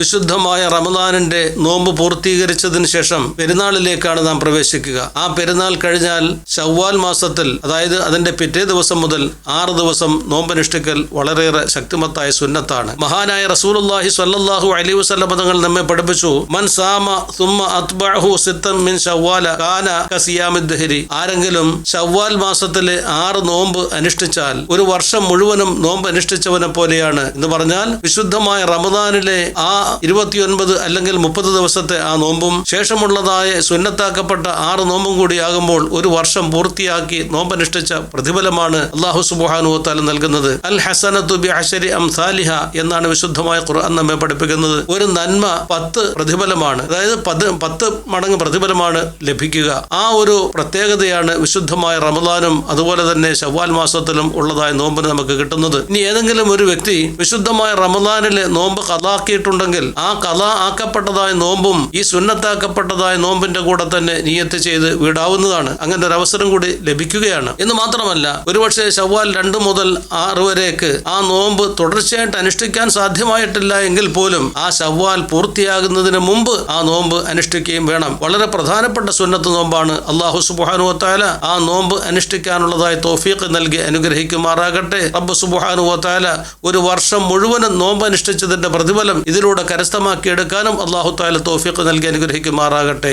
വിശുദ്ധമായ റമദാനിന്റെ നോമ്പ് പൂർത്തീകരിച്ചതിന് ശേഷം പെരുന്നാളിലേക്കാണ് നാം പ്രവേശിക്കുക. ആ പെരുന്നാൾ കഴിഞ്ഞാൽ ശവ്വാൽ മാസത്തിൽ, അതായത് അതിന്റെ പിറ്റേ ദിവസം മുതൽ 6 ദിവസം നോമ്പനുഷ്ഠിക്കൽ വളരെയേറെ ശക്തിമത്തായ സുന്നത്താണ്. മഹാനായ റസൂലുള്ളാഹി സ്വല്ലല്ലാഹു അലൈഹി വസല്ലം തങ്ങൾ നമ്മെ പഠിപ്പിച്ചു, മൻ സാമ സുമ്മ അത്ബഅഹു സിത്തൻ മിൻ ശവ്വാല കാന കസിയാമിദ് ദഹരി. ആരെങ്കിലും ശവ്വാൽ മാസത്തിലെ 6 നോമ്പ് അനുഷ്ഠിച്ചാൽ ഒരു വർഷം മുഴുവനും നോമ്പ് അനുഷ്ഠിച്ചവനെ പോലെയാണ് എന്ന് പറഞ്ഞാൽ, വിശുദ്ധമായ റമദാനിലെ ആ 29 അല്ലെങ്കിൽ 30 ദിവസത്തെ ആ നോമ്പും ശേഷമുള്ളതായ സുന്നത്താക്കപ്പെട്ട 6 നോമ്പും കൂടിയാകുമ്പോൾ ഒരു വർഷം പൂർത്തിയാക്കി നോമ്പനുഷ്ഠിച്ച പ്രതിഫലമാണ് അല്ലാഹു സുബ്ഹാനഹു വ തആല നൽകുന്നത്. അൽ ഹസനത്തു ബിഅശരി അംസാലിഹ എന്നാണ് വിശുദ്ധമായ ഖുർആൻ നമ്മെ പഠിപ്പിക്കുന്നത്. ഒരു നന്മ 10 പ്രതിഫലമാണ്, അതായത് 10 മടങ്ങ് പ്രതിഫലമാണ് ലഭിക്കുക. ആ ഒരു പ്രത്യേകതയാണ് വിശുദ്ധമായ റമദാനും അതുപോലെ തന്നെ ശവ്വാൽ മാസത്തിലും ഉള്ളതായ നോമ്പിന് നമുക്ക് കിട്ടുന്നത്. ഇനി ഏതെങ്കിലും ഒരു വ്യക്തി വിശുദ്ധമായ റമദാനിലെ നോമ്പ് ഖളാക്കിയിട്ടുണ്ടെങ്കിൽ ആ ഖളാ ആക്കപ്പെട്ടതായ നോമ്പും ഈ സുന്നത്താക്കപ്പെട്ടതായ നോമ്പിന്റെ കൂടെ തന്നെ നിയ്യത്ത് ചെയ്ത് വിടാവുന്നതാണ്. അങ്ങനെ ഒരു അവസരം കൂടി ലഭിക്കുകയാണ്. എന്ന് മാത്രമല്ല, ഒരുപക്ഷെ ശവ്വാൽ 2 മുതൽ 6 വരേക്ക് ആ നോമ്പ് തുടർച്ചയായിട്ട് അനുഷ്ഠിക്കാൻ സാധ്യമായിട്ടില്ല എങ്കിൽ പോലും ആ ശവ്വാൽ പൂർത്തിയാകുന്നതിന് മുമ്പ് ആ നോമ്പ് അനുഷ്ഠിക്കുകയും വേണം. വളരെ പ്രധാനപ്പെട്ട സുന്നത്ത് നോമ്പാണ്. അല്ലാഹു സുബ്ഹാനഹു വ തആല ആ നോമ്പ് അനുഷ്ഠിക്കാനുള്ളതായ തൗഫീഖ് നൽകി അനുഗ്രഹിക്കുമാറാകട്ടെ. റബ്ബ് സുബ്ഹാനഹു വ തആല ഒരു വർഷം മുഴുവനും നോമ്പ് അനുഷ്ഠിച്ചതിന്റെ പ്രതിഫലം ഇതിലൂടെ കരസ്ഥമാക്കിയെടുക്കാനും അല്ലാഹു തആല തൗഫീഖ് നൽകി അനുഗ്രഹിക്കുമാറാകട്ടെ.